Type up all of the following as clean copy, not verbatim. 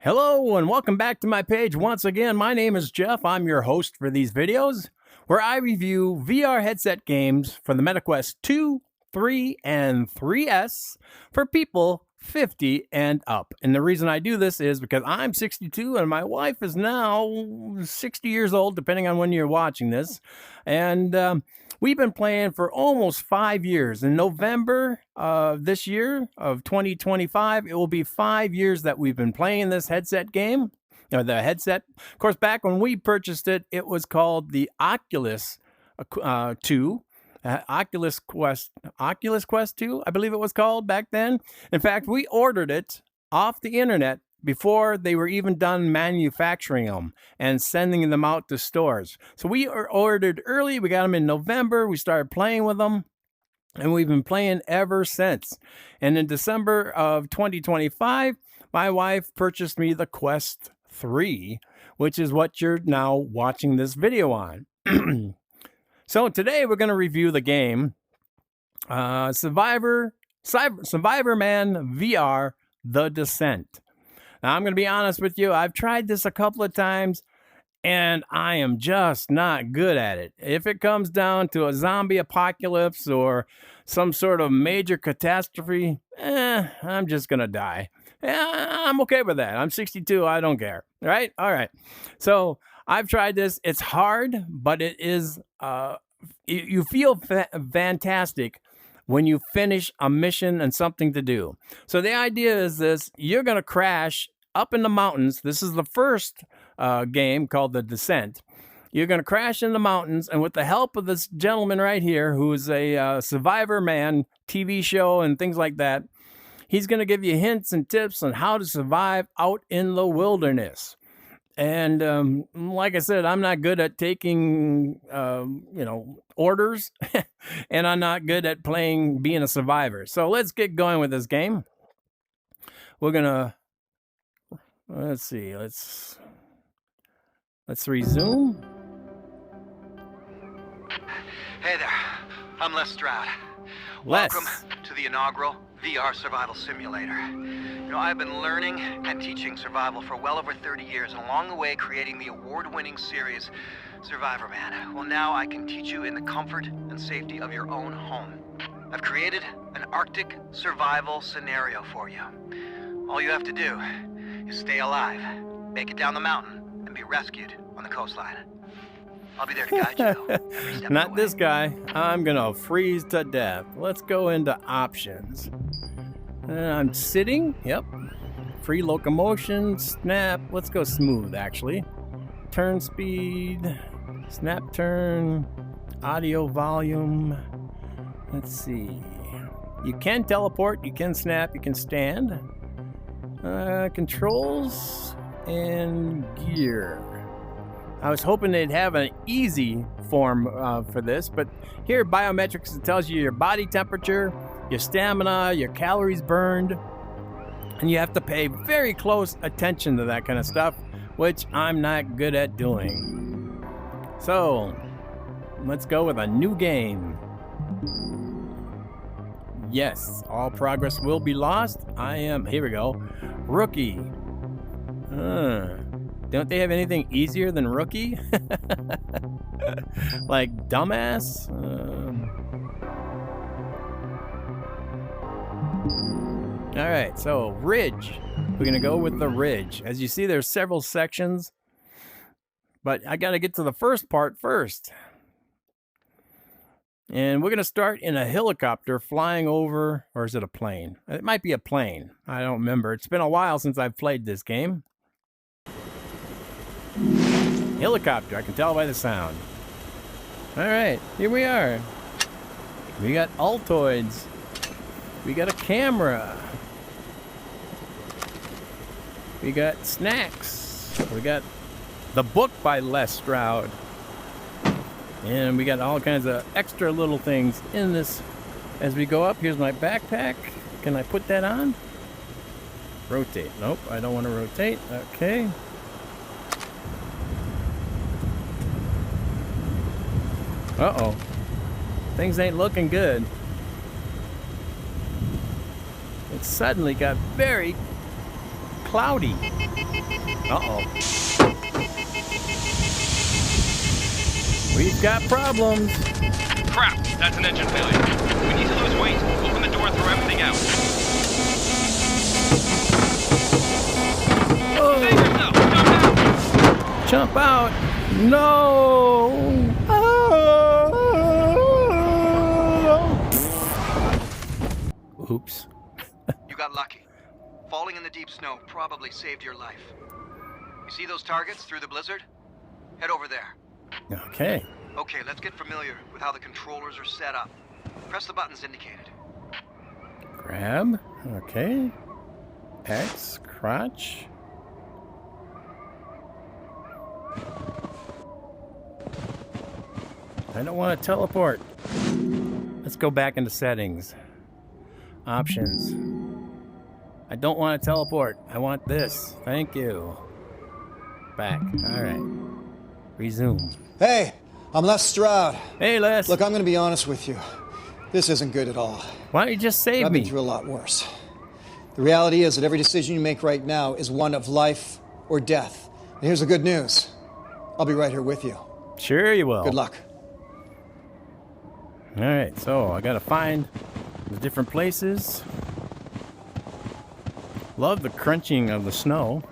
Hello and welcome back to my page once again. My name is Jeff. I'm your host for these videos where I review VR headset games for the MetaQuest 2, 3, and 3S for people 50 and up. And the reason I do this is because I'm 62 and my wife is now 60 years old, depending on when you're watching this. And we've been playing for almost 5 years. In November of this year, of 2025, it will be 5 years that we've been playing this headset game, or the headset. Of course, back when we purchased it, it was called the Oculus 2. Oculus Quest 2, I believe it was called back then. In fact, we ordered it off the internet before they were even done manufacturing them and sending them out to stores. So we ordered early. We got them in November. We started playing with them, and we've been playing ever since. And in December of 2025, my wife purchased me the Quest 3, which is what you're now watching this video on. So today we're going to review the game Survivorman VR The Decent. Now, I'm going to be honest with you. I've tried this a couple of times, and I am just not good at it. If it comes down to a zombie apocalypse or some sort of major catastrophe, I'm just going to die. I'm okay with that. I'm 62. I don't care. Right? All right. So I've tried this. It's hard, but it is, you feel fantastic when you finish a mission and something to do. So the idea is this: you're going to crash up in the mountains. This is the first game called The Descent. You're going to crash in the mountains, and with the help of this gentleman right here, who is a Survivorman TV show and things like that, he's going to give you hints and tips on how to survive out in the wilderness. And like I said, I'm not good at taking, orders, and I'm not good at being a survivor. So let's get going with this game. We're gonna, let's see, let's resume. Hey there, I'm Stroud. Welcome to the inaugural VR survival simulator. You know, I've been learning and teaching survival for well over 30 years, and along the way creating the award-winning series Survivorman. Well, now I can teach you in the comfort and safety of your own home. I've created an Arctic survival scenario for you. All you have to do is stay alive, make it down the mountain, and be rescued on the coastline. I'll be there to guide you every step Not of the way. this guy. I'm gonna freeze to death. Let's go into options. I'm sitting. Yep. Free locomotion. Snap. Let's go smooth, actually. Turn speed. Snap turn. Audio volume. Let's see. You can teleport. You can snap. You can stand. Controls and gear. I was hoping they'd have an easy form for this, but here, biometrics, it tells you your body temperature, your stamina, your calories burned, and you have to pay very close attention to that kind of stuff, which I'm not good at doing. So, let's go with a new game. Yes, all progress will be lost. Here we go, Rookie. Don't they have anything easier than Rookie? Like Dumbass? Alright, so Ridge. We're going to go with the Ridge. As you see, there's several sections, but I got to get to the first part first. And we're going to start in a helicopter flying over, or is it a plane? It might be a plane. I don't remember. It's been a while since I've played this game. Helicopter, I can tell by the sound. Alright, here we are. We got Altoids. We got a camera. We got snacks. We got the book by Stroud. And we got all kinds of extra little things in this as we go up. Here's my backpack. Can I put that on? Rotate. Nope, I don't want to rotate. Okay. Uh-oh. Things ain't looking good. It suddenly got very cloudy. Uh-oh. We've got problems. Crap, that's an engine failure. We need to lose weight. Open the door and throw everything out. Oh. Save yourself! Jump out! Jump out! No! Oh. Oops. You got lucky. Falling in the deep snow probably saved your life. You see those targets through the blizzard? Head over there. Okay. Okay, let's get familiar with how the controllers are set up. Press the buttons indicated. Grab. Okay. X. Crotch. I don't want to teleport. Let's go back into settings. Options. I don't want to teleport. I want this. Thank you. Back. All right. Resume. Hey, I'm Les Stroud. Hey, Les. Look, I'm going to be honest with you. This isn't good at all. Why don't you just save I've me? been through a lot worse. The reality is that every decision you make right now is one of life or death. And here's the good news. I'll be right here with you. Sure you will. Good luck. All right, so I gotta find the different places. Love the crunching of the snow.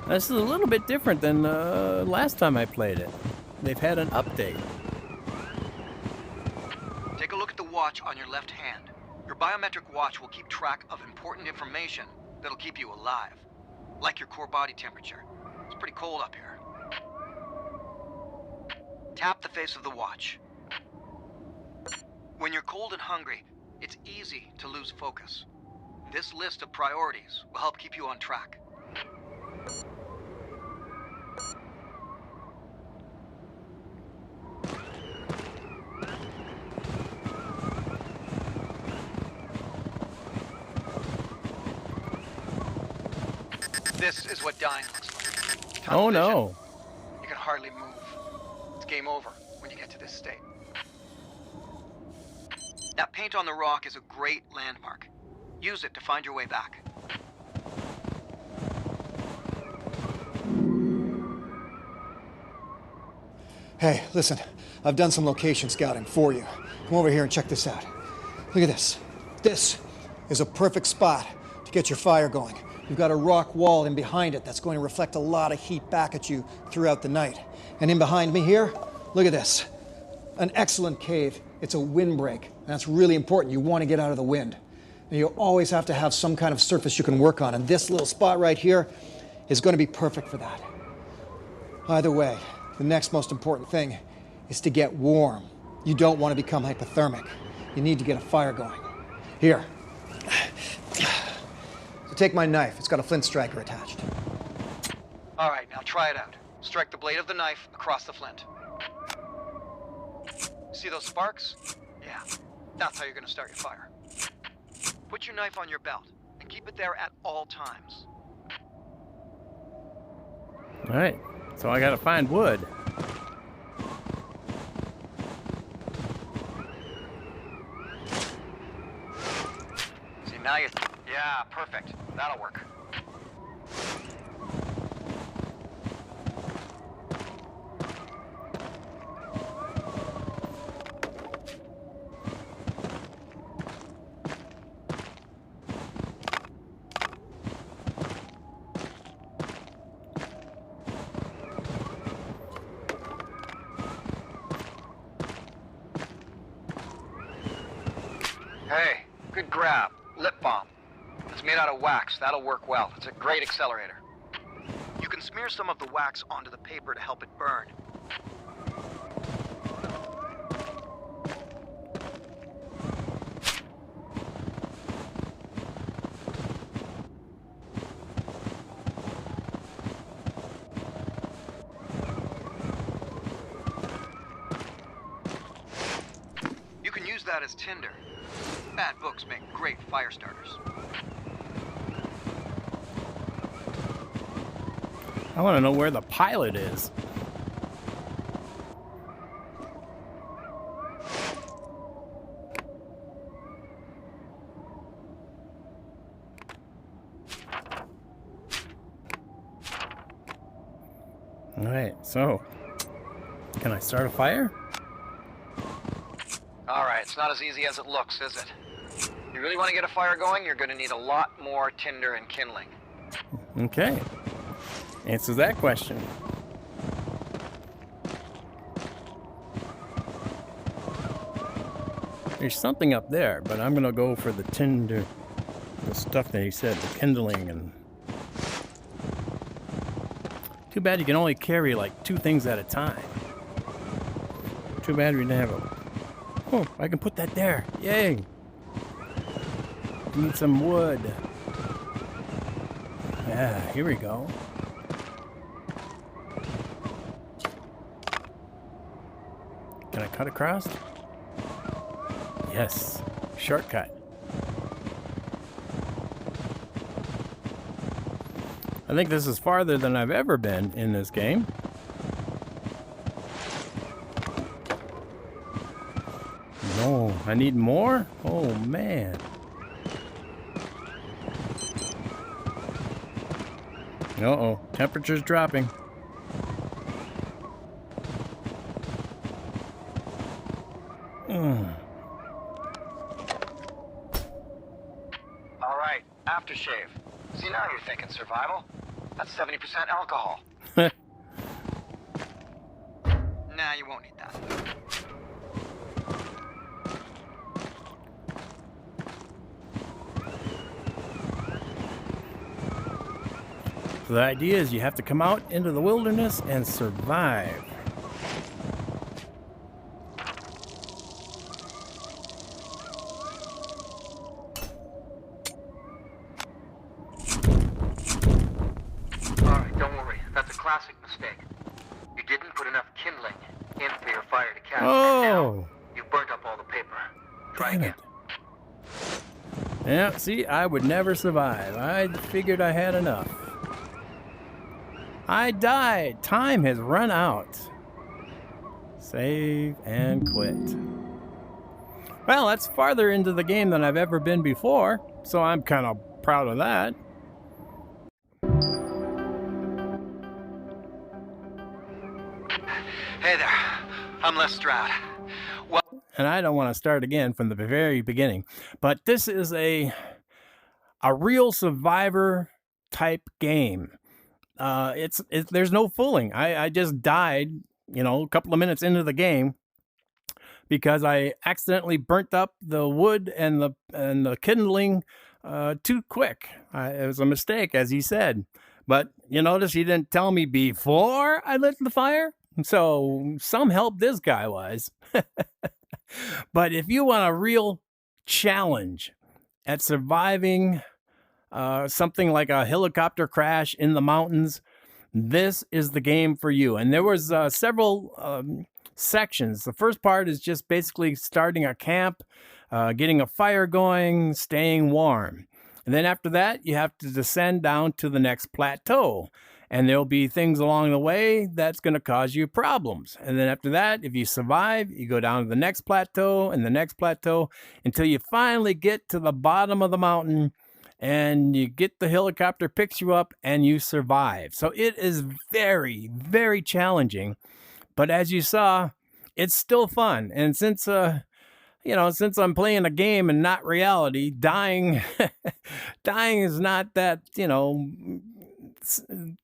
This is a little bit different than last time I played it. They've had an update. Take a look at the watch on your left hand. Your biometric watch will keep track of important information that'll keep you alive. Like your core body temperature. It's pretty cold up here. Tap the face of the watch. When you're cold and hungry, it's easy to lose focus. This list of priorities will help keep you on track. This is what dying looks like. Tunnel Oh vision. no. You can hardly move. It's game over when you get to this state. That paint on the rock is a great landmark. Use it to find your way back. Hey, listen. I've done some location scouting for you. Come over here and check this out. Look at this. This is a perfect spot to get your fire going. You've got a rock wall in behind it that's going to reflect a lot of heat back at you throughout the night. And in behind me here, look at this. An excellent cave. It's a windbreak. That's really important. You want to get out of the wind. And you always have to have some kind of surface you can work on. And this little spot right here is going to be perfect for that. Either way, the next most important thing is to get warm. You don't want to become hypothermic. You need to get a fire going. Here. So take my knife. It's got a flint striker attached. All right, now try it out. Strike the blade of the knife across the flint. See those sparks? Yeah, that's how you're going to start your fire. Put your knife on your belt and keep it there at all times. All right, so I gotta find wood. See, now you... Yeah, perfect. That'll work. Hey, good grab. Lip balm. It's made out of wax. That'll work well. It's a great accelerator. You can smear some of the wax onto the paper to help it burn. You can use that as tinder. Bad books make great fire starters. I want to know where the pilot is. All right, so can I start a fire? Alright, it's not as easy as it looks, is it? You really want to get a fire going, you're going to need a lot more tinder and kindling. Okay. Answers that question. There's something up there, but I'm gonna go for the tinder, the stuff that he said, the kindling, and too bad you can only carry like 2 things at a time. Too bad we didn't have a. Oh, I can put that there. Yay! Need some wood. Yeah, here we go. Can I cut across? Yes, shortcut. I think this is farther than I've ever been in this game. No, I need more? Oh man. Uh-oh, temperature's dropping. Alright, aftershave. See, now you're thinking survival. That's 70% alcohol. Nah, you won't need that. So the idea is you have to come out into the wilderness and survive. Alright, don't worry. That's a classic mistake. You didn't put enough kindling in for your fire to catch. Oh! You burnt up all the paper. Try Damn again. it. Yeah, see, I would never survive. I figured I had enough. I died. Time has run out. Save and quit. Well, that's farther into the game than I've ever been before, so I'm kind of proud of that. Hey there. I'm Stroud. Well, And I don't want to start again from the very beginning, but this is a real survivor type game. There's no fooling. I just died, a couple of minutes into the game because I accidentally burnt up the wood and the kindling too quick. It was a mistake, as he said. But you notice he didn't tell me before I lit the fire. So some help this guy was. But if you want a real challenge at surviving something like a helicopter crash in the mountains, this is the game for you. And there was several sections. The first part is just basically starting a camp, getting a fire going, staying warm. And then after that, you have to descend down to the next plateau. And there'll be things along the way that's going to cause you problems. And then after that, if you survive, you go down to the next plateau and the next plateau until you finally get to the bottom of the mountain and you get the helicopter, picks you up, and you survive. So it is very, very challenging. But as you saw, it's still fun. And since since I'm playing a game and not reality, dying is not that,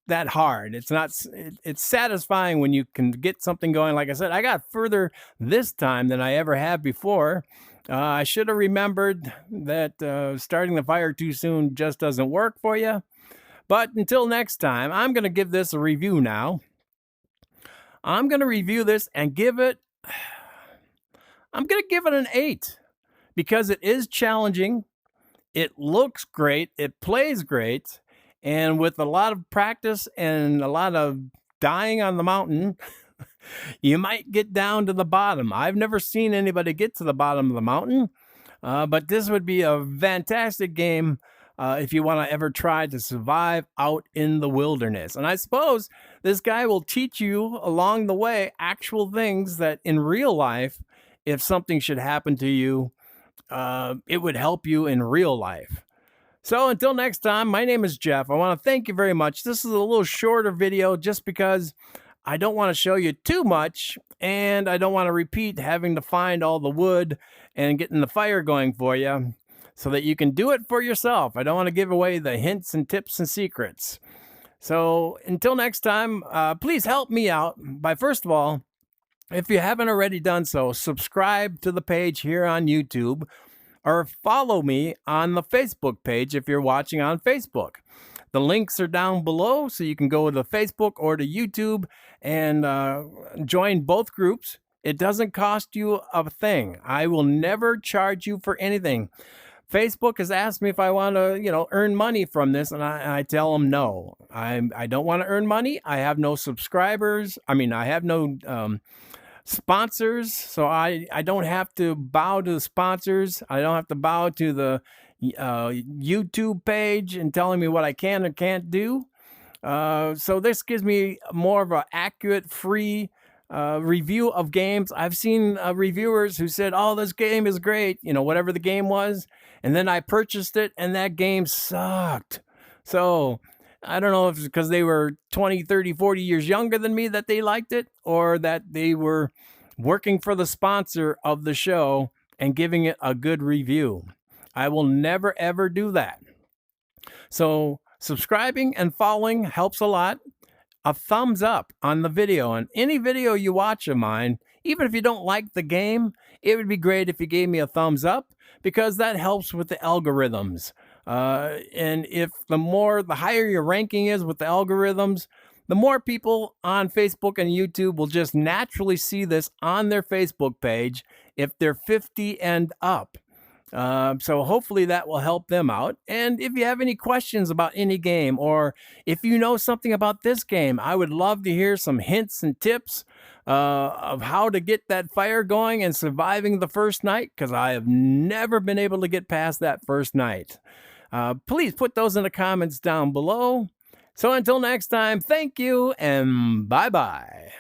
that hard. It's satisfying when you can get something going. Like I said, I got further this time than I ever have before. I should have remembered that starting the fire too soon just doesn't work for you. But until next time, I'm going to give this a review now. I'm going to review this and I'm going to give it an 8 because it is challenging. It looks great. It plays great. And with a lot of practice and a lot of dying on the mountain, you might get down to the bottom. I've never seen anybody get to the bottom of the mountain, but this would be a fantastic game if you want to ever try to survive out in the wilderness. And I suppose this guy will teach you along the way actual things that in real life, if something should happen to you, it would help you in real life. So until next time, my name is Jeff. I want to thank you very much. This is a little shorter video just because I don't want to show you too much, and I don't want to repeat having to find all the wood and getting the fire going for you so that you can do it for yourself. I don't want to give away the hints and tips and secrets. So until next time, please help me out by, first of all, if you haven't already done so, subscribe to the page here on YouTube or follow me on the Facebook page if you're watching on Facebook. The links are down below, so you can go to Facebook or to YouTube and join both groups. It doesn't cost you a thing. I will never charge you for anything. Facebook has asked me if I want to, earn money from this, and I tell them no. I don't want to earn money. I have no subscribers. I have no sponsors, so I don't have to bow to the sponsors. I don't have to bow to the YouTube page and telling me what I can and can't do. So this gives me more of an accurate, free review of games. I've seen reviewers who said, "Oh, this game is great," whatever the game was, and then I purchased it and that game sucked. So I don't know if it's because they were 20, 30, 40 years younger than me that they liked it, or that they were working for the sponsor of the show and giving it a good review. I will never, ever do that. So subscribing and following helps a lot. A thumbs up on the video, and any video you watch of mine, even if you don't like the game, it would be great if you gave me a thumbs up, because that helps with the algorithms. And if the higher your ranking is with the algorithms, the more people on Facebook and YouTube will just naturally see this on their Facebook page if they're 50 and up. So hopefully that will help them out. And if you have any questions about any game, or if you know something about this game, I would love to hear some hints and tips of how to get that fire going and surviving the first night, because I have never been able to get past that first night. Please put those in the comments down below. So until next time, thank you and bye-bye.